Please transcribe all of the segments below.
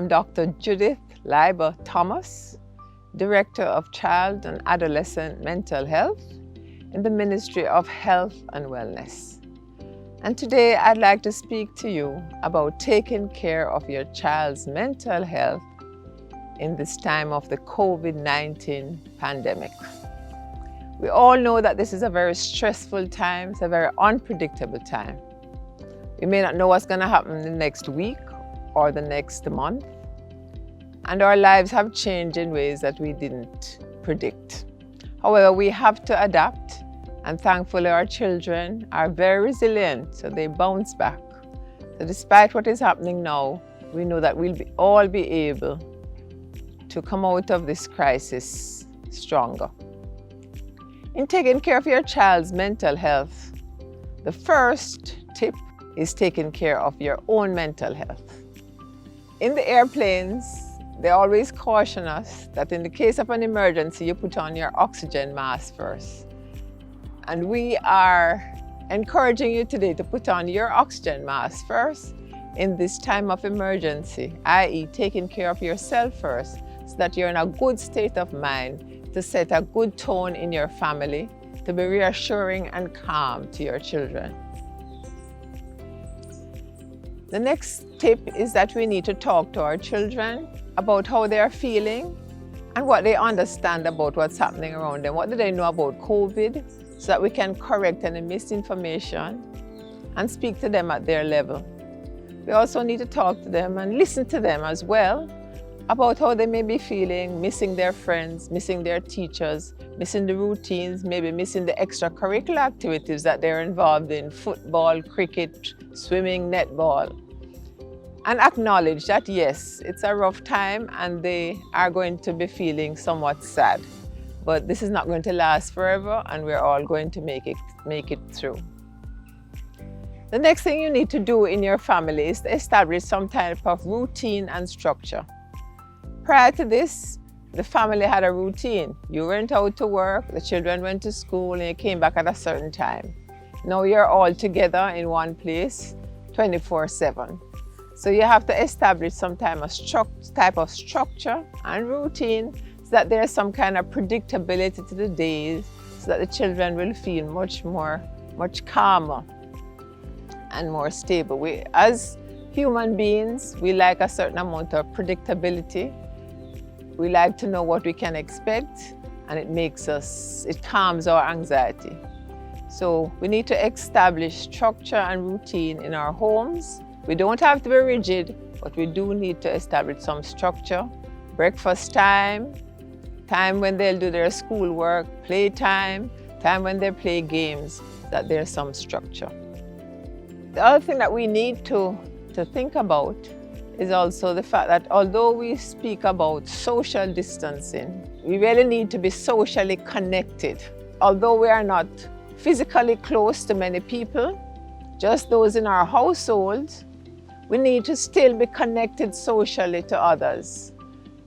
I'm Dr. Judith Leiber Thomas, Director of Child and Adolescent Mental Health in the Ministry of Health and Wellness. And today I'd like to speak to you about taking care of your child's mental health in this time of the COVID-19 pandemic. We all know that this is a very stressful time, it's a very unpredictable time. We may not know what's going to happen the next week or the next month, and our lives have changed in ways that we didn't predict. However, we have to adapt, and thankfully our children are very resilient, so they bounce back. So despite what is happening now, we know that we'll all be able to come out of this crisis stronger. In taking care of your child's mental health, the first tip is taking care of your own mental health. In the airplanes, they always caution us that in the case of an emergency, you put on your oxygen mask first. And we are encouraging you today to put on your oxygen mask first in this time of emergency, i.e. taking care of yourself first, so that you're in a good state of mind to set a good tone in your family, to be reassuring and calm to your children. The next tip is that we need to talk to our children about how they are feeling and what they understand about what's happening around them. What do they know about COVID, so that we can correct any misinformation and speak to them at their level. We also need to talk to them and listen to them as well about how they may be feeling, missing their friends, missing their teachers, missing the routines, maybe missing the extracurricular activities that they're involved in, football, cricket, swimming, netball. And acknowledge that yes, it's a rough time and they are going to be feeling somewhat sad. But this is not going to last forever, and we're all going to make it through. The next thing you need to do in your family is to establish some type of routine and structure. Prior to this, the family had a routine. You went out to work, the children went to school, and you came back at a certain time. Now you're all together in one place, 24/7. So you have to establish some type of structure and routine so that there's some kind of predictability to the days, so that the children will feel much calmer and more stable. We, as human beings, we like a certain amount of predictability. We like to know what we can expect, and it calms our anxiety. So we need to establish structure and routine in our homes. We don't have to be rigid, but we do need to establish some structure. Breakfast time, time when they'll do their schoolwork, playtime, time when they play games, so that there's some structure. The other thing that we need to think about is also the fact that although we speak about social distancing, we really need to be socially connected. Although we are not physically close to many people, just those in our household, we need to still be connected socially to others,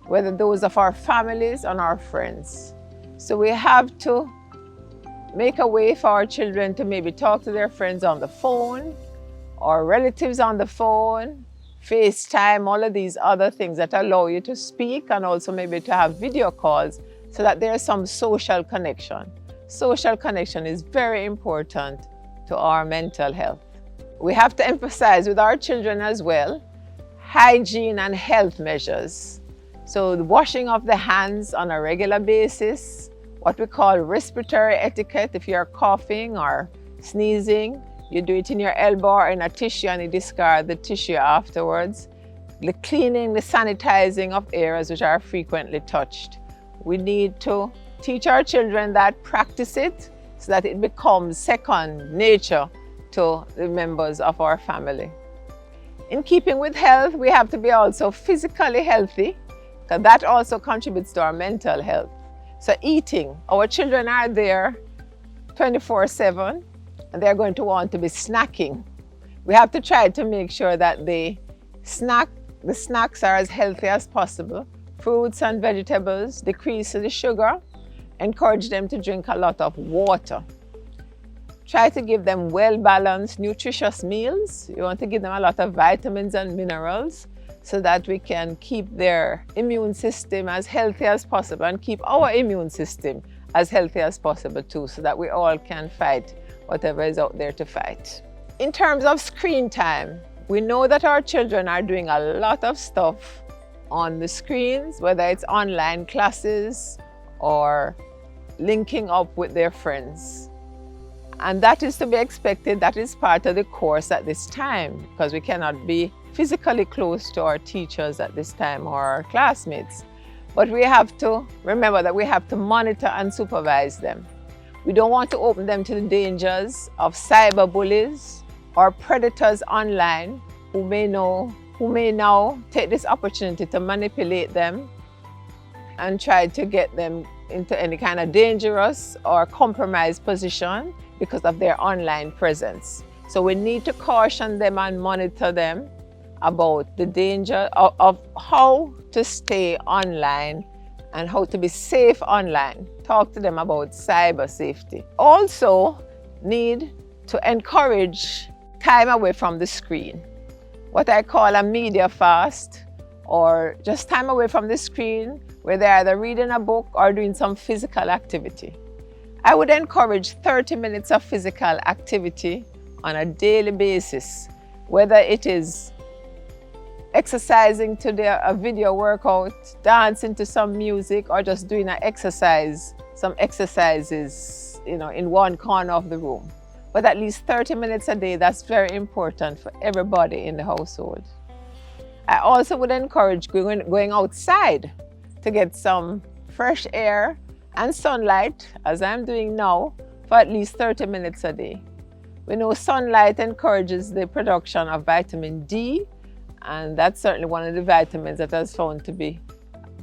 whether those of our families and our friends. So we have to make a way for our children to maybe talk to their friends on the phone, or relatives on the phone, FaceTime, all of these other things that allow you to speak, and also maybe to have video calls, so that there's some social connection. Social connection is very important to our mental health. We have to emphasize with our children as well, hygiene and health measures. So the washing of the hands on a regular basis, what we call respiratory etiquette. If you're coughing or sneezing, you do it in your elbow or in a tissue, and you discard the tissue afterwards. The cleaning, the sanitizing of areas which are frequently touched. We need to teach our children that, practice it, so that it becomes second nature to the members of our family. In keeping with health, we have to be also physically healthy, because that also contributes to our mental health. So eating, our children are there 24/7, and they're going to want to be snacking. We have to try to make sure that the snacks are as healthy as possible. Fruits and vegetables, decrease the sugar, encourage them to drink a lot of water. Try to give them well-balanced, nutritious meals. You want to give them a lot of vitamins and minerals, so that we can keep their immune system as healthy as possible and keep our immune system as healthy as possible too, so that we all can fight whatever is out there to fight. In terms of screen time, we know that our children are doing a lot of stuff on the screens, whether it's online classes or linking up with their friends. And that is to be expected. That is part of the course at this time, because we cannot be physically close to our teachers at this time or our classmates. But we have to remember that we have to monitor and supervise them. We don't want to open them to the dangers of cyber bullies or predators online who may now take this opportunity to manipulate them and try to get them into any kind of dangerous or compromised position because of their online presence. So we need to caution them and monitor them about the danger of how to stay online and how to be safe online. Talk to them about cyber safety. Also need to encourage time away from the screen. What I call a media fast, or just time away from the screen where they're either reading a book or doing some physical activity. I would encourage 30 minutes of physical activity on a daily basis, whether it is exercising to a video workout, dancing to some music, or just doing some exercises, in one corner of the room. But at least 30 minutes a day, that's very important for everybody in the household. I also would encourage going outside to get some fresh air and sunlight, as I'm doing now, for at least 30 minutes a day. We know sunlight encourages the production of vitamin D, and that's certainly one of the vitamins that has found to be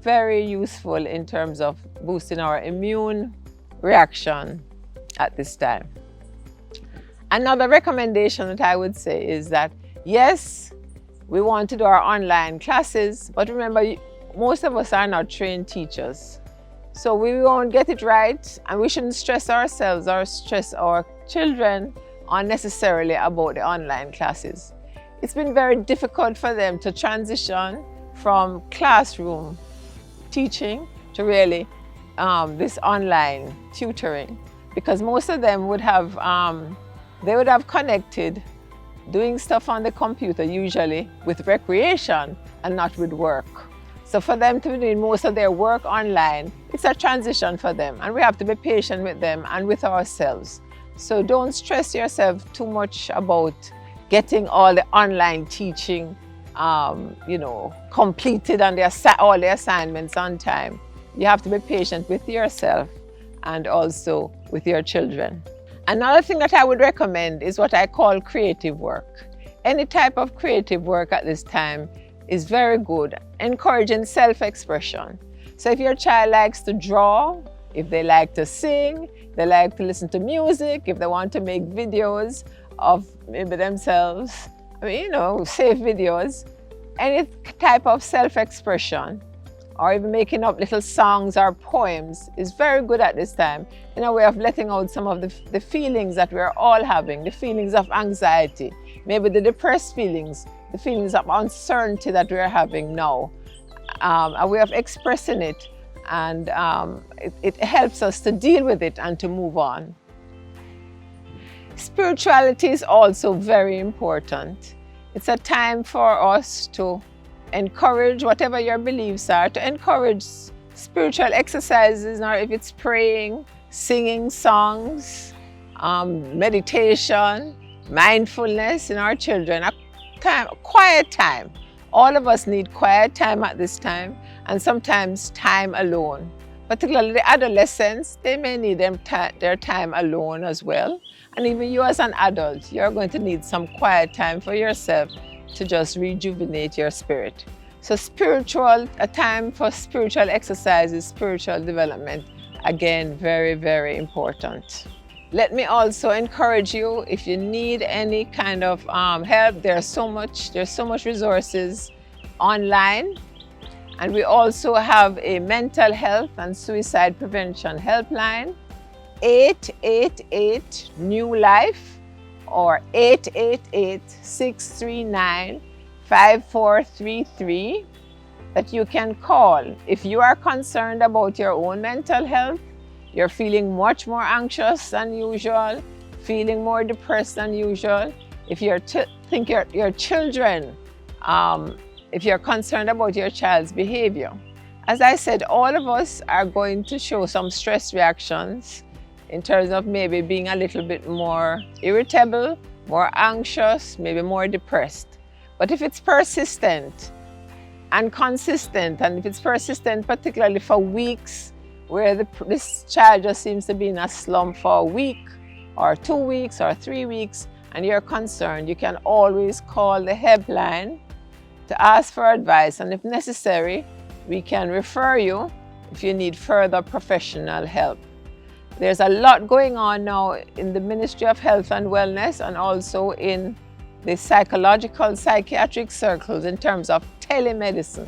very useful in terms of boosting our immune reaction at this time. Another recommendation that I would say is that, yes, we want to do our online classes, but remember, most of us are not trained teachers. So we won't get it right, and we shouldn't stress ourselves or stress our children unnecessarily about the online classes. It's been very difficult for them to transition from classroom teaching to really this online tutoring, because most of them would have connected doing stuff on the computer, usually with recreation and not with work. So for them to be doing most of their work online, it's a transition for them, and we have to be patient with them and with ourselves. So don't stress yourself too much about getting all the online teaching completed and all the assignments on time. You have to be patient with yourself and also with your children. Another thing that I would recommend is what I call creative work. Any type of creative work at this time is very good, encouraging self-expression. So if your child likes to draw, if they like to sing, they like to listen to music, if they want to make videos of maybe themselves, safe videos, any type of self-expression, or even making up little songs or poems is very good at this time, in a way of letting out some of the feelings that we're all having, the feelings of anxiety, maybe the depressed feelings, the feelings of uncertainty that we're having now. A way of expressing it, and it helps us to deal with it and to move on. Spirituality is also very important. It's a time for us to encourage whatever your beliefs are, to encourage spiritual exercises, or if it's praying, singing songs, meditation, mindfulness in our children, a quiet time. All of us need quiet time at this time, and sometimes time alone. Particularly the adolescents, they may need their time alone as well. And even you as an adult, you're going to need some quiet time for yourself to just rejuvenate your spirit. So a time for spiritual exercises, spiritual development, again, very, very important. Let me also encourage you, if you need any kind of help, there's so much resources online. And we also have a mental health and suicide prevention helpline, 888-NEW-LIFE or 888-639-5655. 5433 that you can call. If you are concerned about your own mental health, you're feeling much more anxious than usual, feeling more depressed than usual, if you think your children, if you're concerned about your child's behavior. As I said, all of us are going to show some stress reactions in terms of maybe being a little bit more irritable, more anxious, maybe more depressed. But if it's persistent and consistent, and if it's persistent particularly for weeks, where this child just seems to be in a slump for a week or 2 weeks or 3 weeks, and you're concerned, you can always call the helpline to ask for advice, and if necessary, we can refer you if you need further professional help. There's a lot going on now in the Ministry of Health and Wellness and also in the psychological, psychiatric circles in terms of telemedicine.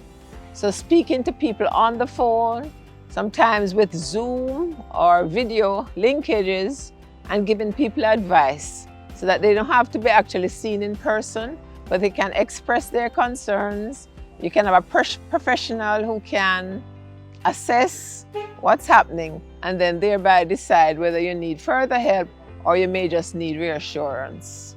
So speaking to people on the phone, sometimes with Zoom or video linkages, and giving people advice so that they don't have to be actually seen in person, but they can express their concerns. You can have a professional who can assess what's happening and then thereby decide whether you need further help or you may just need reassurance.